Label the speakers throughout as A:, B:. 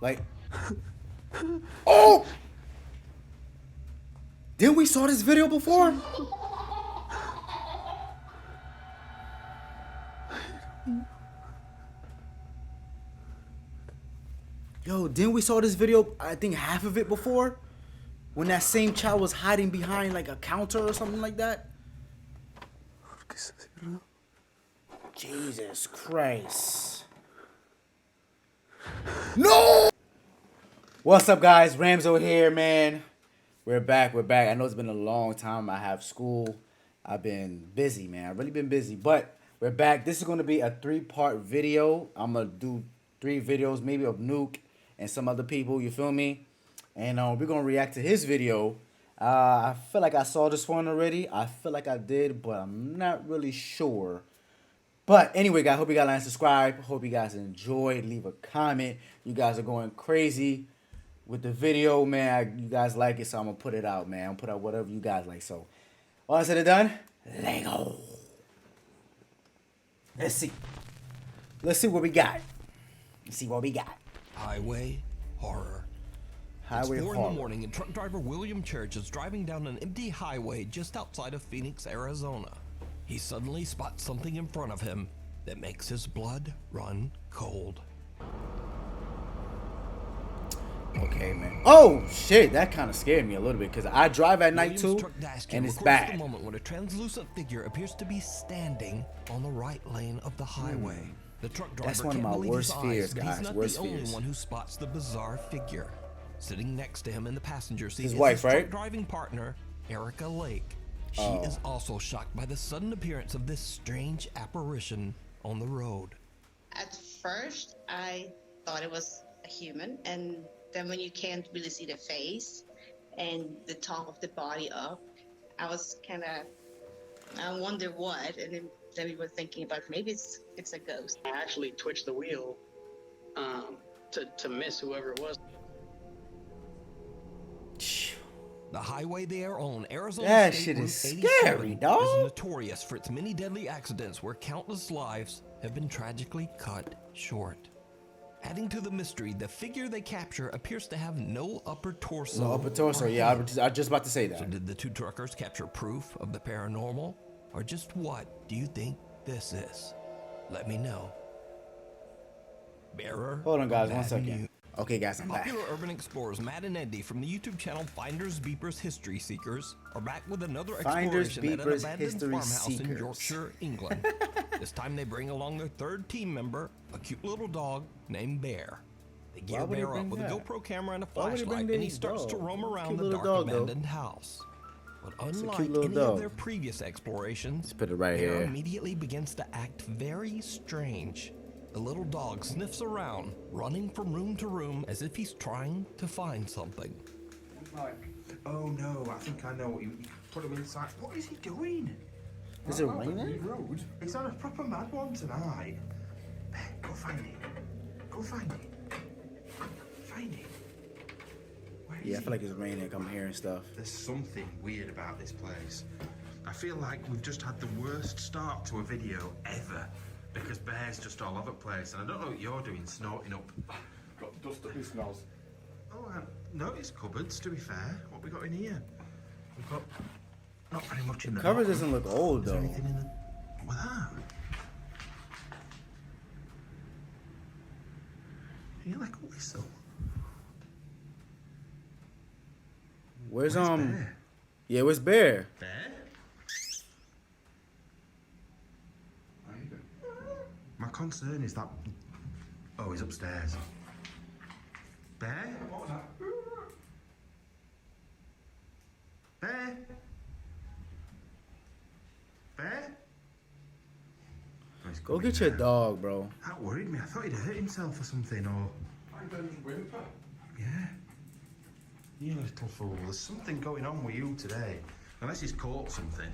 A: Like, oh! Didn't we saw this video before? Yo, didn't we saw this video, I think half of it before? When that same child was hiding behind like a counter or something like that? Jesus Christ. No! What's up, guys? Ramzo here, man. We're back. I know it's been a long time. I have school. I've been busy, man. I've really been busy. But we're back. This is going to be a 3-part video. I'm going to do 3 videos, maybe of Nuke and some other people. You feel me? And we're going to react to his video. I feel like I saw this one already. I feel like I did, but I'm not really sure. But anyway, guys, hope you guys like and subscribe. Hope you guys enjoyed. Leave a comment. You guys are going crazy with the video, man. You guys like it, so I'm going to put it out, man. I'm going to put out whatever you guys like. So, all said and done, let's go. Let's see. Let's see what we got. Let's see what we got.
B: Highway horror.
A: Highway
B: it's 4
A: horror.
B: in the morning and truck driver William Church is driving down an empty highway just outside of Phoenix, Arizona. He suddenly spots something in front of him that makes his blood run cold.
A: Okay, man. Oh, shit. That kind of scared me a little bit because I drive at night,
B: William's
A: too,
B: truck dash
A: and
B: cam
A: it's
B: records the
A: bad.
B: moment when a translucent figure appears to be standing on the right lane of the highway. The truck driver
A: That's one of
B: can't
A: my
B: believe
A: worst
B: his
A: fears,
B: eyes, but
A: guys.
B: he's not
A: Worst
B: the only
A: fears.
B: one who spots the bizarre figure. Sitting next to him in the passenger seat
A: His
B: is
A: wife,
B: his truck
A: right?
B: driving partner, Erica Lake. She is also shocked by the sudden appearance of this strange apparition on the road.
C: At first, I thought it was a human, and then when you can't really see the face and the top of the body up, I was kind of, I wonder what, and then we were thinking about maybe it's a ghost.
D: I actually twitched the wheel to miss whoever it was.
B: The highway they are on, Arizona
A: That
B: State
A: shit
B: Route
A: is
B: 87,
A: scary, dog.
B: is notorious for its many deadly accidents where countless lives have been tragically cut short. Adding to the mystery, the figure they capture appears to have no upper torso.
A: No upper torso.
B: or
A: Yeah, I
B: head.
A: was just about to say
B: So
A: that.
B: did the 2 truckers capture proof of the paranormal? Or just what do you think this is? Let me know. Bearer
A: Hold on, guys.
B: of
A: 1
B: Bad
A: second.
B: News.
A: Okay, guys, I'm back.
B: Popular urban explorers Matt and Andy from the YouTube channel Finders Beepers History Seekers are back with another
A: Finders
B: exploration at an
A: Beepers
B: abandoned
A: History
B: farmhouse in
A: Seekers.
B: Yorkshire, England. This time they bring along their 3rd team member, a cute little dog named Bear. They gear
A: would he
B: Bear up
A: bring
B: with a
A: that?
B: GoPro camera and a
A: Why would he
B: flashlight,
A: bring
B: and he
A: this
B: starts to
A: dog?
B: roam around
A: Cute
B: the
A: little
B: dark
A: dog, though.
B: abandoned house. But
A: a cute
B: unlike
A: little
B: any
A: dog.
B: of their previous explorations,
A: Let's put it right
B: Bear
A: here.
B: immediately begins to act very strange. The little dog sniffs around, running from room to room as if he's trying to find something.
E: Oh no, I think I know what you put him inside. What is he doing?
A: Is it
E: Oh,
A: raining?
E: Road. He's on a proper mad one tonight. Ben, go find it. Go find it. Find it. Where is
A: Yeah, I
E: he?
A: feel like it's raining. I'm hearing stuff.
E: There's something weird about this place. I feel like we've just had the worst start to a video ever because Bear's just all over the place, and I don't know what you're doing, snorting up. Got dust up his nose. Oh, I noticed cupboards. To be fair, what we got in here? We've got not very much in the
A: Cover
E: bottom.
A: doesn't look old
E: Is there
A: though.
E: anything in the what that? You like a whistle?
A: Where's
E: Where's Bear?
A: Yeah, where's Bear?
E: Bear? My concern is that. Oh, he's upstairs. Bear? Bear? Bear? Oh, he's
A: Go
E: coming
A: get your
E: now.
A: dog, bro.
E: That worried me. I thought he'd hurt himself or something, or. Yeah. You little fool. There's something going on with you today. Unless he's caught something.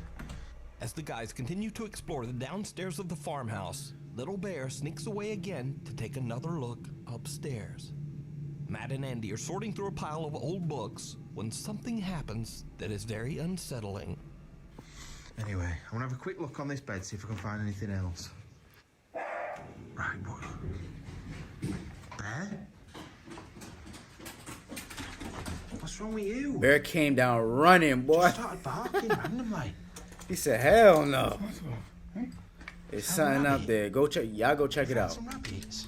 B: As the guys continue to explore the downstairs of the farmhouse, Little Bear sneaks away again to take another look upstairs. Matt and Andy are sorting through a pile of old books when something happens that is very unsettling.
E: Anyway, I want to have a quick look on this bed, see if I can find anything else. Right, what? Bear? What's wrong with you?
A: Bear came down running, boy.
E: Just started barking randomly.
A: He said, hell no. There's
E: Found
A: something
E: rabbit.
A: up there. Go check. Y'all go check it
E: Found
A: out.
E: some rabbits.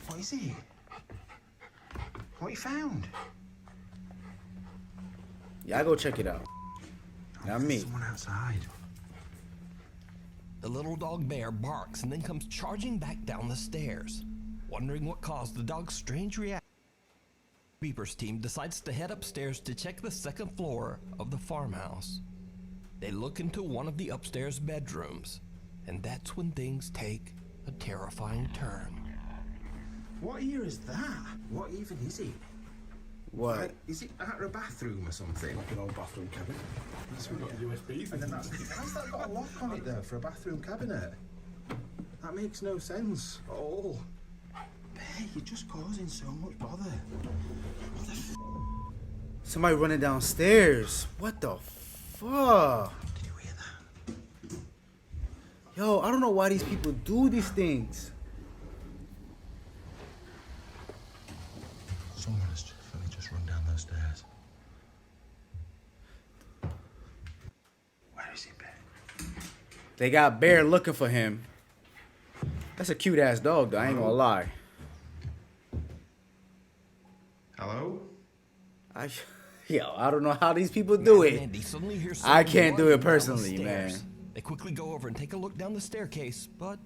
E: What is it? What you found?
A: Y'all go check it out. Not
E: There's
A: me.
E: someone outside.
B: The little dog Bear barks and then comes charging back down the stairs. Wondering what caused the dog's strange reaction, Beeper's team decides to head upstairs to check the second floor of the farmhouse. They look into one of the upstairs bedrooms, and that's when things take a terrifying turn.
E: What ear is that? What even is it?
A: What?
E: Is it out of a bathroom or something?
F: Like an old bathroom cabinet. That's what USB.
E: And then how's that got a lock on it there for a bathroom cabinet? That makes no sense at all. Bear, you're just causing so much bother. What the f***?
A: Somebody running downstairs. What the fuck?
E: Did you hear that?
A: Yo, I don't know why these people do these things.
E: Someone has just run down those stairs. Where is he, Bear?
A: They got Bear looking for him. That's a cute ass dog, though. I ain't gonna lie.
E: Hello?
A: Yo, I don't know how these people do it.
B: Andy suddenly hears
A: I
B: someone
A: can't do
B: running
A: it
B: down the
A: personally,
B: stairs.
A: man.
B: They quickly go over and take a look down the staircase, but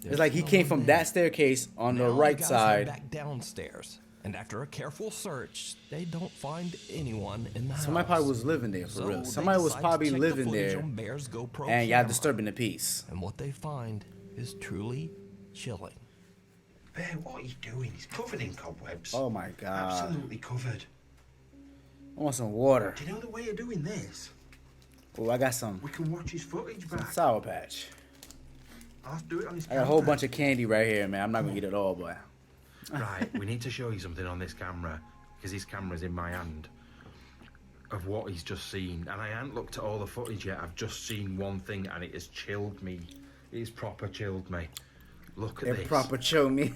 A: It's like he came from that staircase on the right
B: Head
A: side.
B: back downstairs, and after a careful search, they don't find anyone in the
A: Somebody
B: house.
A: probably was living there for
B: So
A: real.
B: they
A: Somebody was
B: decide to
A: probably
B: check the
A: living
B: footage
A: there,
B: on Bear's GoPro
A: and y'all
B: camera.
A: disturbing the peace.
B: And what they find is truly chilling.
E: Bear, what are you doing? He's covered in cobwebs.
A: Oh my god!
E: Absolutely covered.
A: I want some water.
E: Do you know the way of doing this?
A: Oh, I got some
E: We can watch his footage back.
A: Sour Patch.
E: I'll have to do it on his
A: I got a whole
E: camera.
A: bunch of candy right here, man. I'm not gonna eat it all, but
E: Right, we need to show you something on this camera, because his camera's in my hand, of what he's just seen. And I haven't looked at all the footage yet. I've just seen one thing, and it has chilled me. It has proper chilled me. Look at
A: it
E: this.
A: proper chill me.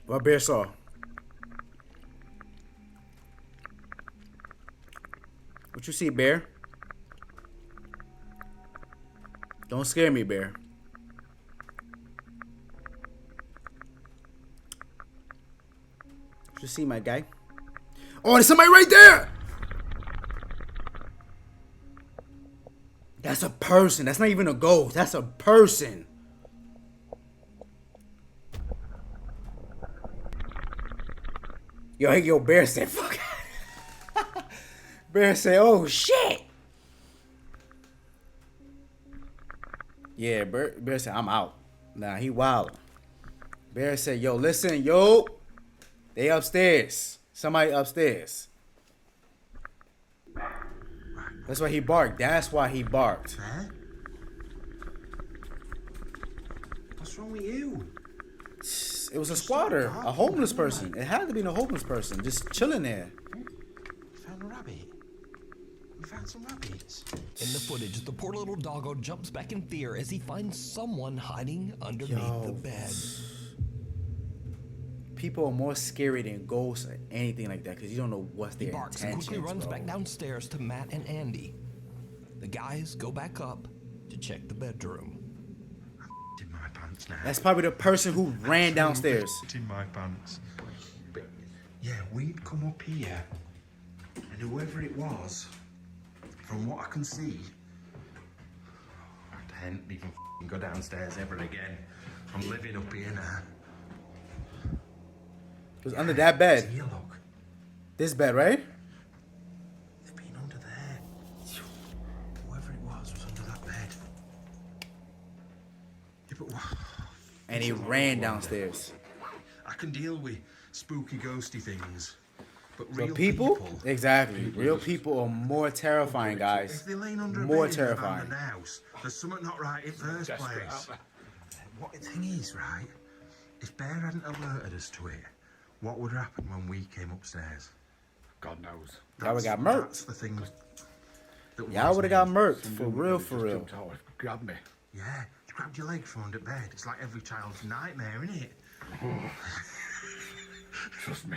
A: What Bear saw? What you see, Bear? Don't scare me, Bear. What you see, my guy? Oh, there's somebody right there! That's a person. That's not even a ghost. That's a person. Yo, Bear said, fuck. Bear said, oh, shit. Yeah, Bear said, I'm out. Nah, he wild. Bear said, yo, listen, yo. They upstairs. Somebody upstairs. That's why he barked. That's why he barked.
E: Bear? What's wrong with you?
A: It was a squatter, a homeless person. It had to be a homeless person, just chilling there.
E: You found a rabbit? We found some rabbits.
B: In the footage, the poor little doggo jumps back in fear as he finds someone hiding underneath the bed.
A: People are more scary than ghosts or anything like that because you don't know what's
B: He
A: their
B: barks and
A: intentions,
B: quickly runs
A: bro.
B: back downstairs to Matt and Andy. The guys go back up to check the bedroom.
E: In my pants now.
A: That's probably the person who ran downstairs.
E: It's in my pants. But yeah, we'd come up here, and whoever it was, from what I can see, I can't even go downstairs ever again. I'm living up here now.
A: It was under that bed.
E: Here, look.
A: This bed, right?
E: They've been under there. Whoever it was under that bed. Yeah, but
A: And he ran downstairs.
E: I can deal with spooky, ghosty things, but real
A: But people? Exactly. Real people are more terrifying, guys.
E: If they're laying under
A: More
E: a bed
A: terrifying.
E: in the house, there's something not right in first place. What the thing is, right? If Bear hadn't alerted us to it, what would happen when we came upstairs?
F: God knows.
A: Y'all would've got murked.
E: That's the thing. That
A: Y'all
E: worries
A: would have
E: me.
A: got murked. For
F: Someone
A: real,
F: just
A: for real.
F: jumped out and grabbed me.
E: Yeah, you grabbed your leg from under bed. It's like every child's nightmare, isn't it?
F: Trust me,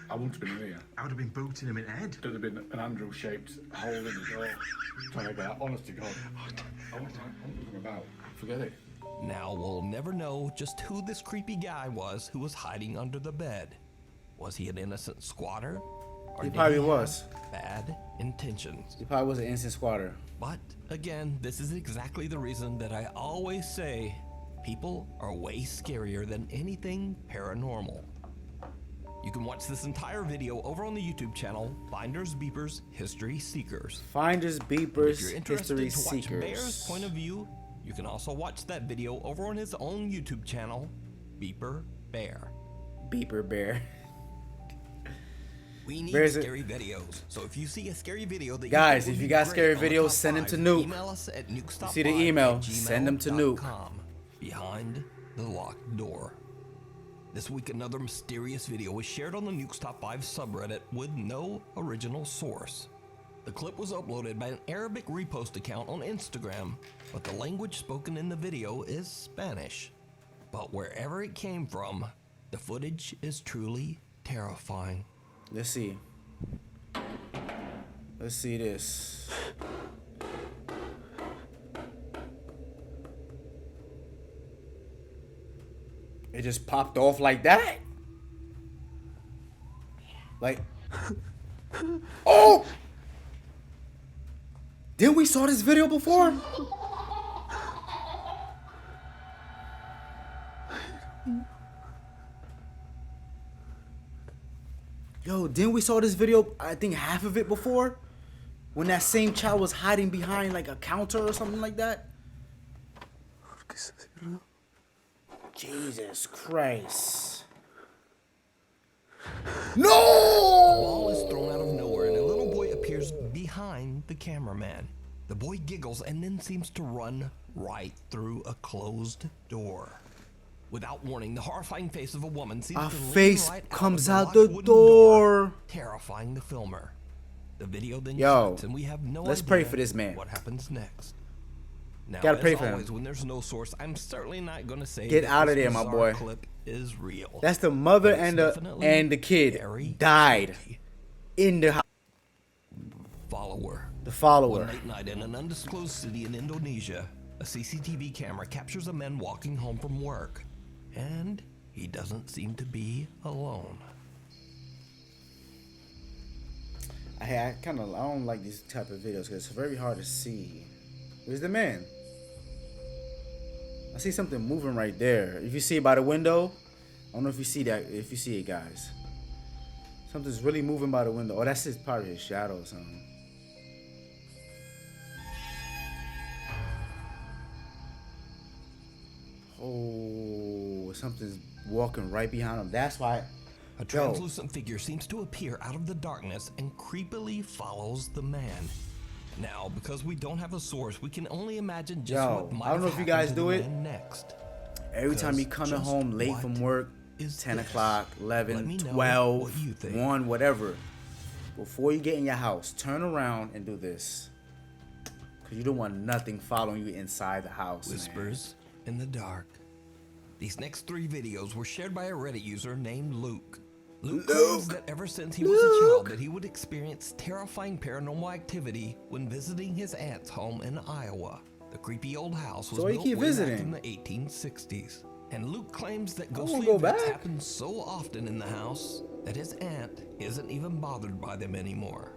F: I wouldn't have been in here.
E: I would have been booting him in the head.
F: There'd have been an Andrew-shaped hole in the door. Trying to get out. Honest to God. I wouldn't know anything about. Forget it.
B: Now we'll never know just who this creepy guy was who was hiding under the bed. Was he an innocent squatter? Or
A: He
B: did
A: probably
B: have
A: was.
B: Bad intentions.
A: He probably was an instant squatter.
B: But again, this is exactly the reason that I always say people are way scarier than anything paranormal. You can watch this entire video over on the YouTube channel, Finders Beepers History Seekers.
A: Finders,
B: If
A: beepers,
B: you're interested
A: history
B: to watch
A: seekers.
B: Bear's point of view, you can also watch that video over on his own YouTube channel, Beeper Bear.
A: Beeper bear.
B: We need
A: Bear's
B: scary videos. So if you see a scary video that
A: Guys,
B: you
A: if
B: think
A: you
B: would
A: got
B: be
A: scary
B: great on the
A: videos,
B: top
A: send them
B: 5,
A: to Nuke.
B: Email us at nukestop5
A: see the email,
B: at
A: send them to Nuke.
B: gmail.com. Behind the locked door. This week, another mysterious video was shared on the Nukes Top 5 subreddit with no original source. The clip was uploaded by an Arabic repost account on Instagram, but the language spoken in the video is Spanish. But wherever it came from, the footage is truly terrifying.
A: Let's see. Let's see this. It just popped off like that? Like, oh! Didn't we saw this video before? Yo, didn't we saw this video, I think half of it before? When that same child was hiding behind like a counter or something like that? Jesus Christ. No!
B: A ball is thrown out of nowhere and a little boy appears behind the cameraman. The boy giggles and then seems to run right through a closed door. Without warning, the horrifying face of a woman seems
A: A
B: to lean
A: face
B: right
A: comes
B: out
A: out
B: of
A: the
B: locked wooden
A: door.
B: terrifying the filmer. The video then
A: Yo,
B: cuts and we have no
A: let's
B: idea
A: pray for this man.
B: what happens next. Now,
A: Gotta pray
B: as
A: for him.
B: always, when there's no source, I'm certainly not going to say
A: Get
B: that
A: out of
B: this
A: there, my
B: bizarre
A: boy.
B: clip is real.
A: That's the mother
B: But it's
A: and
B: definitely
A: the kid
B: very
A: died
B: spooky.
A: in the house.
B: Follower.
A: The follower.
B: One late night in an undisclosed city in Indonesia, a CCTV camera captures a man walking home from work, and he doesn't seem to be alone.
A: I don't like these type of videos because it's very hard to see. Where's the man? I see something moving right there. If you see it by the window, I don't know if you see that. If you see it, guys, something's really moving by the window. Oh, that's his probably his shadow or something. Oh, something's walking right behind him. That's why.
B: A translucent figure seems to appear out of the darkness and creepily follows the man. Now, because we don't have a source, we can only imagine just
A: Yo,
B: what might
A: I don't know
B: have
A: if you guys
B: happened to
A: do
B: the
A: it.
B: man next.
A: Every time you
B: Because
A: coming
B: just
A: home late
B: what
A: from work,
B: is
A: 10
B: this?
A: o'clock,
B: Let me
A: 11,
B: know
A: 12,
B: what you think.
A: 1, whatever. Before you get in your house, turn around and do this. Because you don't want nothing following you inside the house. man.
B: Whispers in the dark. These next 3 videos were shared by a Reddit user named Luke. Luke claims that ever since he was a child that he would experience terrifying paranormal activity when visiting his aunt's home in Iowa. The creepy old house was
A: So he
B: built
A: keep
B: way back
A: visiting.
B: in the 1860s. And Luke claims that
A: wanna
B: ghostly
A: go
B: events
A: back.
B: happen so often in the house that his aunt isn't even bothered by them anymore.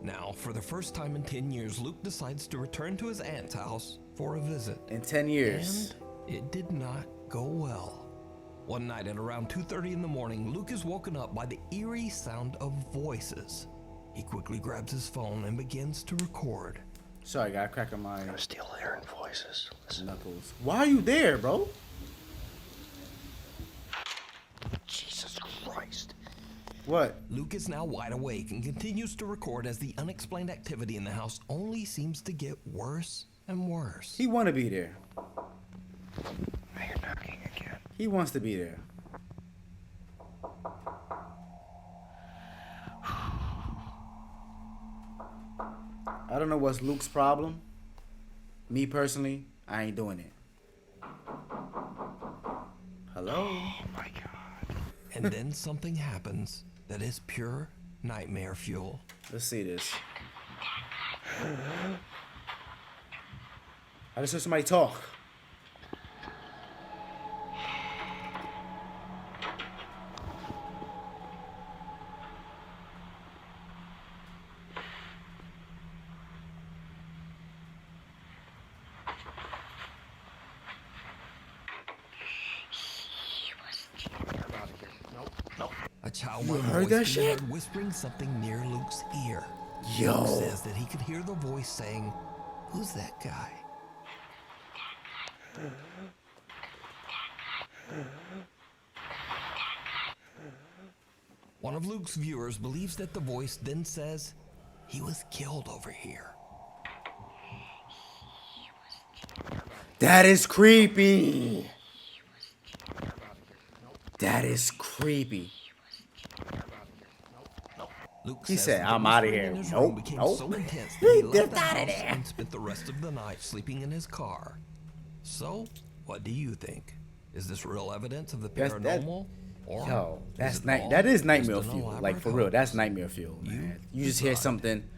B: Now, for the first time in 10 years, Luke decides to return to his aunt's house for a visit.
A: In 10 years.
B: And it did not go well. One night at around 2:30 in the morning, Luke is woken up by the eerie sound of voices. He quickly grabs his phone and begins to record.
A: Sorry, got a crack on my
G: I'm still hearing voices. Listen.
A: knuckles. Why are you there, bro?
G: Jesus Christ.
A: What?
B: Luke is now wide awake and continues to record as the unexplained activity in the house only seems to get worse and worse.
A: He want to be there.
G: I hear knocking again.
A: He wants to be there. I don't know what's Luke's problem. Me personally, I ain't doing it. Hello?
G: Oh my God.
B: And then something happens that is pure nightmare fuel.
A: Let's see this. I just heard somebody talk.
B: A child
A: heard that shit?
B: whispering something near Luke's ear.
A: Yo.
B: Luke says that he could hear the voice saying, "Who's that guy?" One of Luke's viewers believes that the voice then says, "He was killed over here."
A: That is creepy. That is creepy.
B: Luke
A: He
B: says
A: said,
B: that the
A: "I'm outta
B: whispering
A: here."
B: in his
A: Nope,
B: room became
A: nope.
B: so intense
A: He
B: that he left
A: dipped
B: the
A: outta
B: house
A: there.
B: and spent the rest of the night sleeping in his car. So, what do you think? Is this real evidence of the
A: That-
B: paranormal? Or
A: Yo,
B: is
A: that's
B: it
A: night.
B: all
A: That is
B: just
A: nightmare
B: an
A: fuel. Like
B: elaborate
A: for real, that's
B: hoax?
A: nightmare fuel, man. You just
B: decide.
A: hear something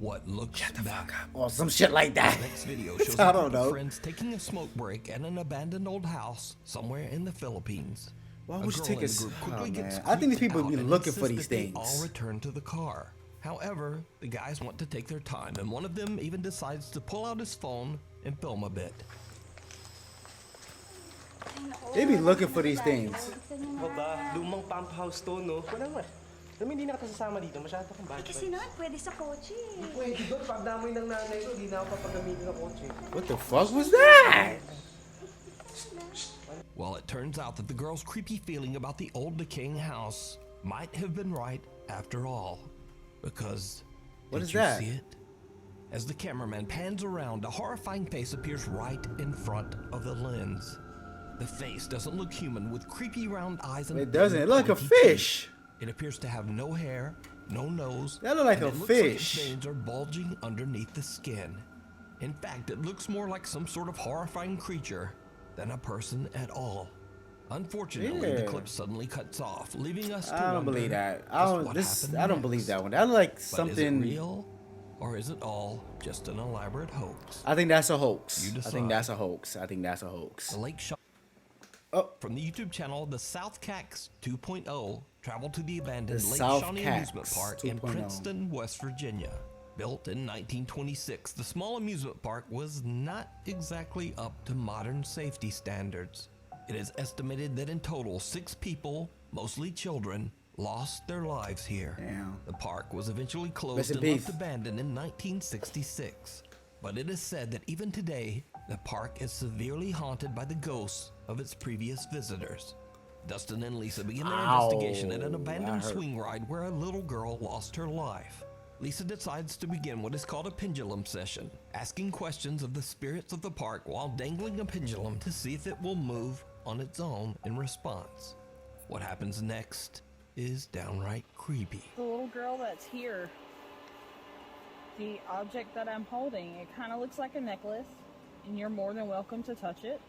B: What looks back.
A: or some shit like that.
B: Next video shows
A: I
B: a
A: don't
B: group of
A: know.
B: friends taking a smoke break at an abandoned old house somewhere in the Philippines.
A: Why
B: A
A: would you
B: girl
A: take
B: in
A: a
B: the
A: s-
B: group
A: oh,
B: quickly gets
A: man. I think these
B: creeped
A: people be
B: out and
A: looking for
B: insists
A: these
B: that they all
A: things.
B: return to the car. However, the guys want to take their time, and one of them even decides to pull out his phone and film a bit.
A: They be looking for these things.
H: Ba, lumang pump house to, no? Wala nga. Alam mo, hindi na kita sasama dito. Masyado kang bad.
I: Kasi naman, pwede sa kotse.
H: Pwede doon, pagdamoy ng nanay ko, di na ako papagamitin ng kotse.
A: What the fuck was that?
B: Well, it turns out that the girl's creepy feeling about the old decaying house might have been right after all. Because,
A: What
B: did
A: is
B: you
A: that?
B: see it? As the cameraman pans around, a horrifying face appears right in front of the lens. The face doesn't look human, with creepy round eyes and
A: It doesn't.
B: thin,
A: It look like a
B: pointy teeth.
A: fish.
B: It appears to have no hair, no nose.
A: That look like
B: and
A: a
B: it looks
A: fish.
B: Like its veins are bulging underneath the skin. In fact, it looks more like some sort of horrifying creature than a person at all. Unfortunately, the
A: Yeah.
B: clip suddenly cuts off, leaving us to
A: I don't
B: wonder
A: believe that. I
B: just
A: don't.
B: what
A: This.
B: happened
A: I don't
B: next.
A: believe that one. That look like
B: But
A: something.
B: is it real, or is it all just an elaborate hoax?
A: I think that's a hoax.
B: You
A: I
B: decide.
A: think that's a hoax. I think that's a hoax.
B: The lake shot
A: Oh.
B: from the YouTube channel The South Cax 2.0 traveled to the abandoned
A: The
B: Lake
A: South
B: Shawnee
A: Cax
B: Amusement Park in
A: 2.0.
B: Princeton, West Virginia. Built in 1926, the small amusement park was not exactly up to modern safety standards. It is estimated that in total, 6 people, mostly children, lost their lives here.
A: Damn.
B: The park was eventually closed
A: Rest in
B: and left
A: peace.
B: abandoned in 1966. But it is said that even today, the park is severely haunted by the ghosts of its previous visitors. Dustin and Lisa begin their
A: Ow,
B: investigation at an abandoned
A: that hurt.
B: swing ride where a little girl lost her life. Lisa decides to begin what is called a pendulum session, asking questions of the spirits of the park while dangling a pendulum to see if it will move on its own in response. What happens next is downright creepy.
J: The little girl that's here, the object that I'm holding, it kind of looks like a necklace, and you're more than welcome to touch it.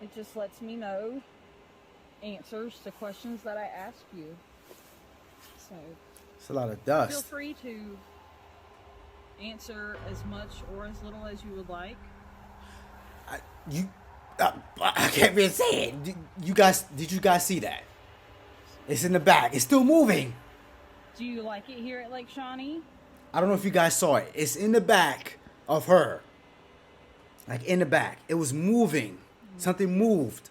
J: It just lets me know answers to questions that I ask you. So
A: It's a lot of
J: feel
A: dust.
J: free to answer as much or as little as you would like.
A: I can't even say it. You guys, did you guys see that? It's in the back. It's still moving.
J: Do you like it here at Lake Shawnee?
A: I don't know if you guys saw it. It's in the back of her. Like in the back. It was moving. Something moved.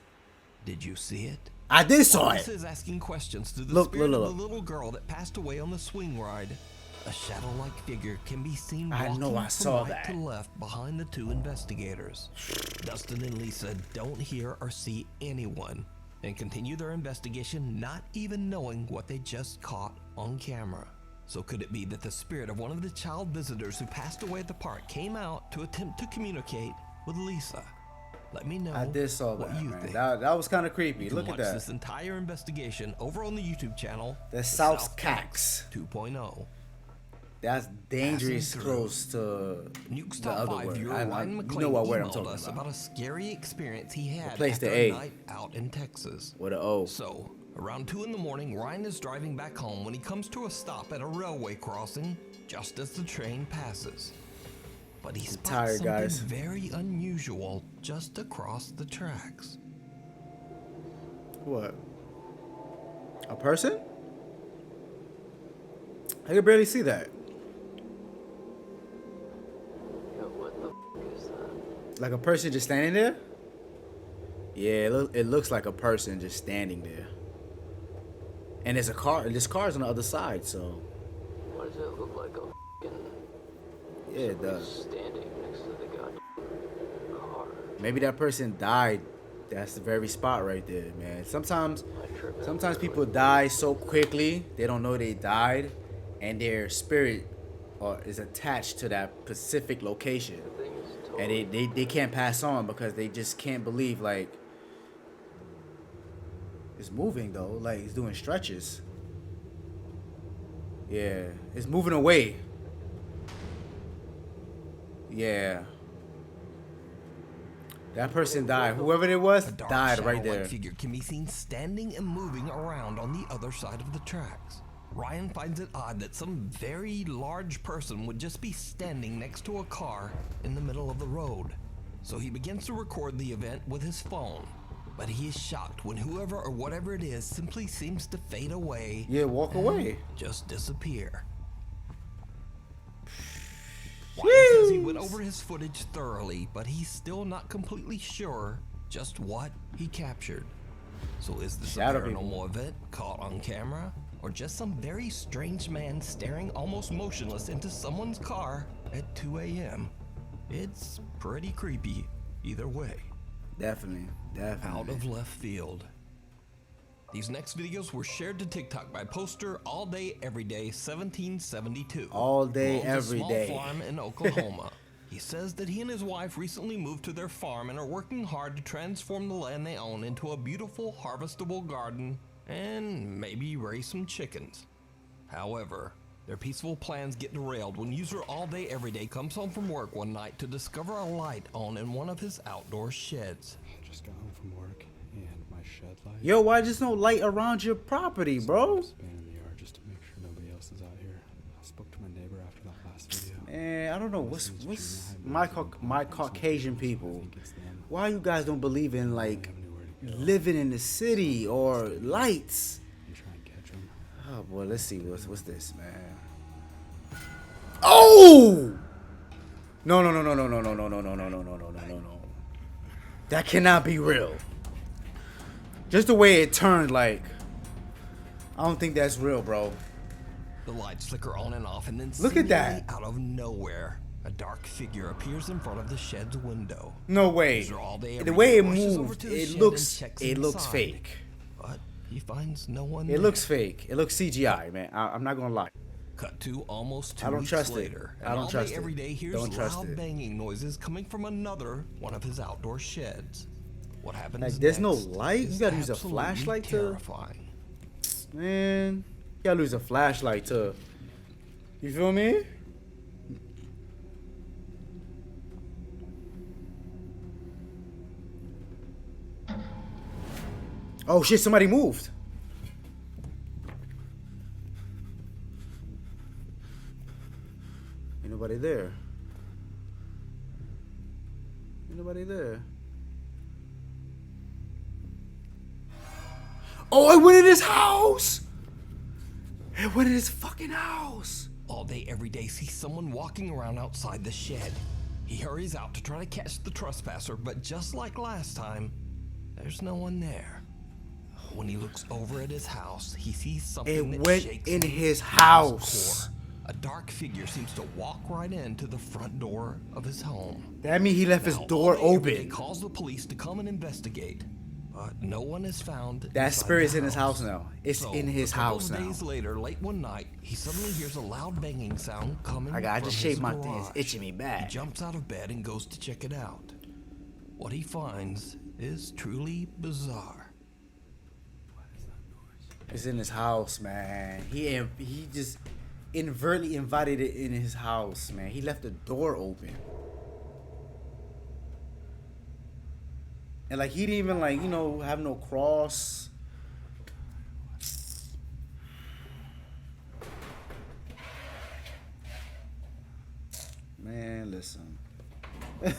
B: Did you see it?
A: I did saw
B: Lisa
A: it.
B: is asking questions to the
A: Look,
B: spirit
A: look,
B: of
A: look.
B: the little girl that passed away on the swing ride. A shadow-like figure can be seen
A: I
B: walking
A: know, I
B: from
A: saw
B: right
A: that.
B: to left behind the 2 investigators. Dustin and Lisa don't hear or see anyone and continue their investigation, not even knowing what they just caught on camera. So could it be that the spirit of one of the child visitors who passed away at the park came out to attempt to communicate with Lisa? Let me know
A: I did saw
B: what
A: that,
B: you
A: man.
B: think.
A: That was kind of creepy.
B: You can
A: Look at
B: watch this
A: that.
B: entire investigation over on the YouTube channel
A: The South Cax.
B: 2.0.
A: That's dangerous
B: Passing
A: close to
B: Nuke's
A: the
B: top
A: other
B: 5
A: word.
B: viewer
A: I
B: Ryan
A: you
B: McClain
A: know what word I'm
B: emailed
A: talking
B: us
A: about.
B: about a scary experience he had
A: Replace
B: after
A: the
B: a
A: A.
B: night out in Texas.
A: With an O.
B: So, around 2 in the morning, Ryan is driving back home when he comes to a stop at a railway crossing just as the train passes. But he spots
A: tired,
B: something
A: guys.
B: very unusual just across the tracks.
A: What? A person? I can barely see that.
G: What the f is that?
A: Like a person just standing there? Yeah, it looks like a person just standing there. And there's a car. This car's on the other side, so
G: Why does it look like a f***ing
A: yeah, it does.
G: standing next to the goddamn car?
A: Maybe that person died. That's the very spot right there, man. Sometimes people die so quickly they don't know they died, and their spirit is attached to that specific location, and they can't pass on because they just can't believe like it's moving though, like it's doing stretches. Yeah, it's moving away. Yeah. That person died. Whoever it was
B: A dark
A: died right
B: shadow-like
A: there.
B: figure can be seen standing and moving around on the other side of the tracks. Ryan finds it odd that some very large person would just be standing next to a car in the middle of the road. So he begins to record the event with his phone. But he is shocked when whoever or whatever it is simply seems to fade away.
A: Yeah, walk away.
B: Just disappear. Ryan says he went over his footage thoroughly, but he's still not completely sure just what he captured. So is this
A: Shadow
B: a paranormal
A: people.
B: event caught on camera? Or just some very strange man staring almost motionless into someone's car at 2 a.m.? It's pretty creepy either way.
A: Definitely.
B: Out of left field. These next videos were shared to TikTok by poster All Day Everyday 1772.
A: All day,
B: who owns a
A: every
B: small
A: day.
B: farm in Oklahoma. He says that he and his wife recently moved to their farm and are working hard to transform the land they own into a beautiful harvestable garden and maybe raise some chickens. However, their peaceful plans get derailed when user All Day Everyday comes home from work one night to discover a light on in one of his outdoor sheds.
F: Just got home from work and my shed light.
A: Yo, why just no light around your property, bro?
F: Spanning the yard just to make sure nobody else is out here. I spoke to my neighbor after that last video.
A: Man, I don't know what's my Caucasian people. Why you guys don't believe in like living in the city or lights?
F: You try and catch him.
A: Oh boy, let's see what's this, man. Oh! No. That cannot be real. Just the way it turned, like I don't think that's real, bro.
B: The lights flicker on and off, and then
A: Look at that.
B: seemingly out of nowhere, a dark figure appears in front of the shed's window.
A: No way.
B: User All Day
A: The
B: Everyday
A: way it
B: rushes over
A: moved,
B: to the
A: it
B: shed
A: looks
B: and checks inside,
A: fake.
B: But he finds no one
A: It
B: there.
A: looks fake. It looks CGI, man. I'm not gonna lie.
B: Cut to almost 2
A: I don't
B: weeks
A: trust it.
B: later.
A: I
B: And
A: don't
B: All
A: trust
B: Day
A: it.
B: Everyday hears
A: Don't trust
B: loud
A: it.
B: banging noises coming from another one of his outdoor sheds. What happens
A: Like, there's no
B: next
A: light? You
B: is
A: gotta use a
B: absolutely
A: flashlight to-
B: terrifying.
A: Man, you gotta lose a flashlight to. You feel me? Oh shit, somebody moved. Ain't nobody there. Ain't nobody there. Oh, I went in his house! I went in his fucking house!
B: All Day Everyday sees someone walking around outside the shed. He hurries out to try to catch the trespasser, but just like last time, there's no one there. When he looks over at his house, he sees something
A: It
B: that
A: went
B: shakes
A: in
B: him
A: his
B: to
A: house.
B: core. A dark figure seems to walk right into the front door of his home.
A: That means he left his
B: Now,
A: door
B: All Day Everyday
A: open.
B: calls the police to come and investigate, but no one is found.
A: That
B: inside
A: spirit's
B: the
A: in his house now. It's
B: So,
A: in his
B: a couple
A: house
B: of
A: now.
B: days later, late one night, he suddenly hears a loud banging sound coming
A: I
B: from
A: just
B: his
A: shaved my thing. It's
B: garage.
A: itching me
B: He
A: bad.
B: jumps out of bed and goes to check it out. What he finds is truly bizarre.
A: It's in his house, man. He inadvertently invited it in his house, man. He left the door open. And like he didn't even like, you know, have no cross. Man, listen.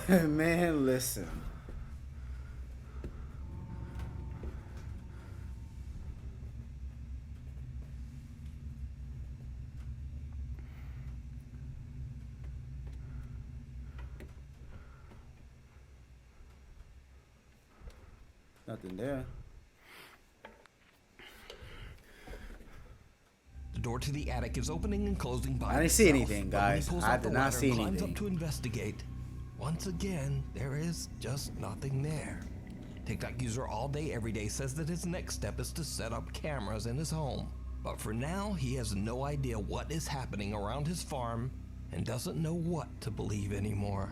A: Man, listen. Nothing there.
B: The door to the attic is opening and closing by
A: I didn't see
B: itself,
A: anything,
B: but when he
A: guys.
B: pulls
A: I
B: out the
A: did not
B: ladder
A: see
B: and climbs
A: anything.
B: up to investigate. Once again, there is just nothing there. TikTok user all day every day says that his next step is to set up cameras in his home. But for now, he has no idea what is happening around his farm and doesn't know what to believe anymore.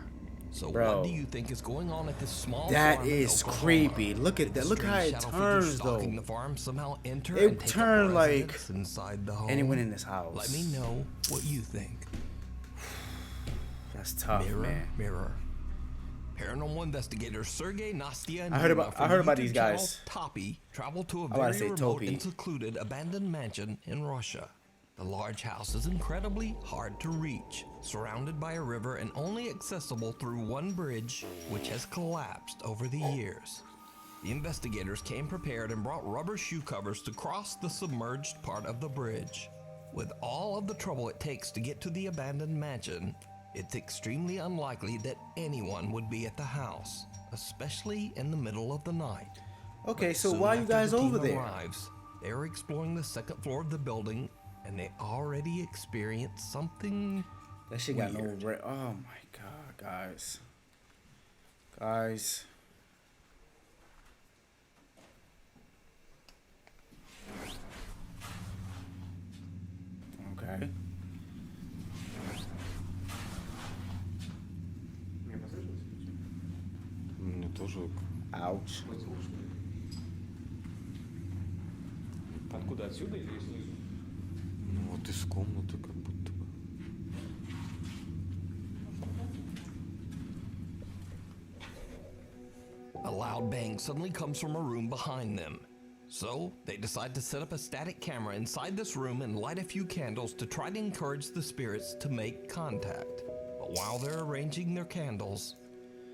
B: So
A: Bro,
B: what do you think is going on at this small
A: that
B: farm in
A: is
B: Oklahoma?
A: creepy. Look at
B: Did
A: that.
B: the
A: Look how
B: strange
A: it
B: shadow figure
A: turns,
B: stalking
A: though.
B: the farm somehow enter
A: It
B: and take
A: turned
B: up
A: like
B: residence inside the home?
A: anyone in this house.
B: Let me know what you think.
A: That's tough,
B: Mirror,
A: man.
B: mirror. Paranormal investigators Sergey, Nastia, and
A: I heard
B: Nina
A: about-
B: from
A: I heard about
B: YouTube
A: these
B: channel
A: guys.
B: Toppy traveled to a
A: about to
B: very
A: say
B: remote
A: Topi.
B: and secluded abandoned mansion in Russia. The large house is incredibly hard to reach, surrounded by a river and only accessible through one bridge, which has collapsed over the years. The investigators came prepared and brought rubber shoe covers to cross the submerged part of the bridge. With all of the trouble it takes to get to the abandoned mansion, it's extremely unlikely that anyone would be at the house, especially in the middle of the night.
A: Okay, so
B: Soon
A: why you
B: after
A: guys
B: the team
A: over there?
B: arrives, they are exploring the second floor of the building, and they already experienced something
A: That shit got no
B: weird.
A: Oh my god, guys. Guys. Okay.
F: Мне тоже...
A: Ouch.
H: Откуда, отсюда или снизу?
F: Ну вот из комнаты как будто бы.
B: A loud bang suddenly comes from a room behind them. So, they decide to set up a static camera inside this room and light a few candles to try to encourage the spirits to make contact. But while they're arranging their candles,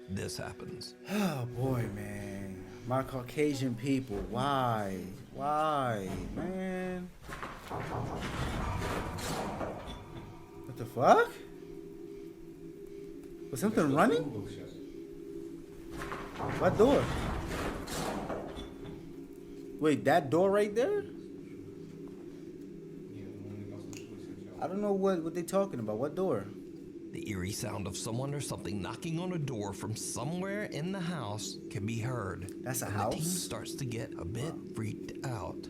B: this happens.
A: Oh boy, man. My Caucasian people. Why? Why, man? What the fuck? Was something running? What door? Wait, that door right there? I don't know what they talking about. What door?
B: The eerie sound of someone or something knocking on a door from somewhere in the house can be heard.
A: That's a
B: and
A: house?
B: The team starts to get a bit freaked out.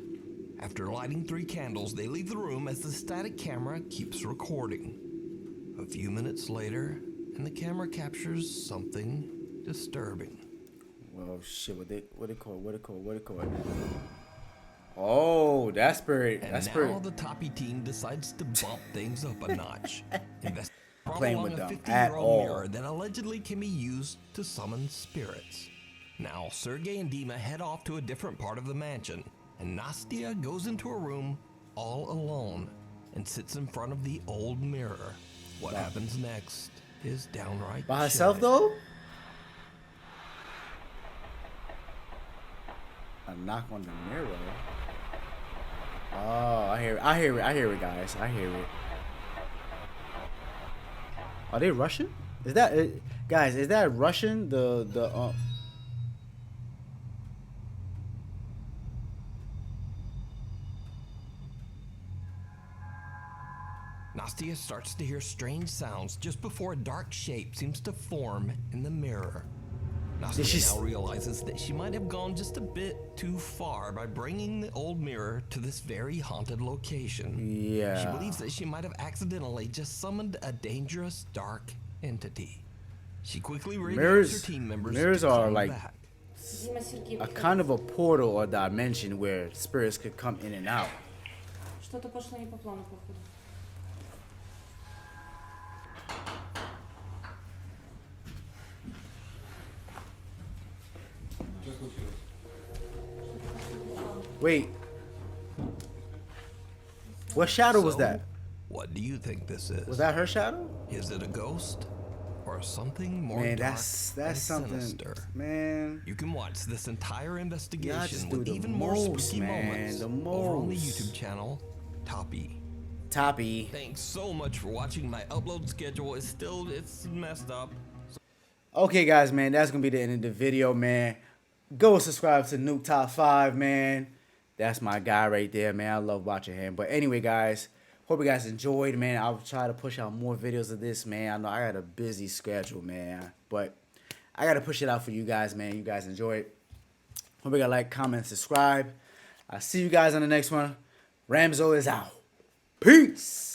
B: After lighting 3 candles, they leave the room as the static camera keeps recording. A few minutes later, and the camera captures something disturbing.
A: Well, shit. What they call? Oh, that spirit.
B: And
A: That
B: now
A: spirit.
B: the Toppy team decides to bump things up a notch. Brought
A: Playing
B: along
A: with
B: a
A: them
B: 50-year-old
A: at all.
B: mirror that allegedly can be used to summon spirits. Now, Sergey and Dima head off to a different part of the mansion, and Nastia goes into a room all alone and sits in front of the old mirror. What happens next is downright
A: By herself
B: chilling.
A: though? A knock on the mirror. Oh, I hear it, guys. I hear it. Are they Russian? Is that guys? Is that Russian?
B: Nastia starts to hear strange sounds just before a dark shape seems to form in the mirror. Nastia now realizes that she might have gone just a bit too far by bringing the old mirror to this very haunted location.
A: Yeah.
B: She believes that she might have accidentally just summoned a dangerous dark entity. She quickly radios her team members
A: mirrors
B: to
A: are
B: come
A: like
B: back.
A: a kind of a portal or dimension where spirits could come in and out.
I: Что-то пошло не по плану, походу.
A: Wait. What shadow was
B: So,
A: that?
B: What do you think this is?
A: Was that her shadow?
B: Is it a ghost or something more
A: Man,
B: dark
A: that's
B: and
A: something.
B: sinister?
A: Man.
B: You can watch this entire
A: Y'all
B: investigation
A: just do
B: with
A: the
B: even more
A: most,
B: spooky
A: man,
B: moments
A: the
B: over on the
A: most.
B: YouTube channel Toppy.
A: Toppy.
B: Thanks so much for watching. My upload schedule is it's messed up.
A: Okay, guys, man, that's gonna be the end of the video, man. Go subscribe to Nuke Top 5, man. That's my guy right there, man. I love watching him. But anyway, guys, hope you guys enjoyed, man. I'll try to push out more videos of this, man. I know I got a busy schedule, man, but I gotta push it out for you guys, man. You guys enjoy it. Hope you guys like, comment, subscribe. I'll see you guys on the next one. Ramzo is out. Peace.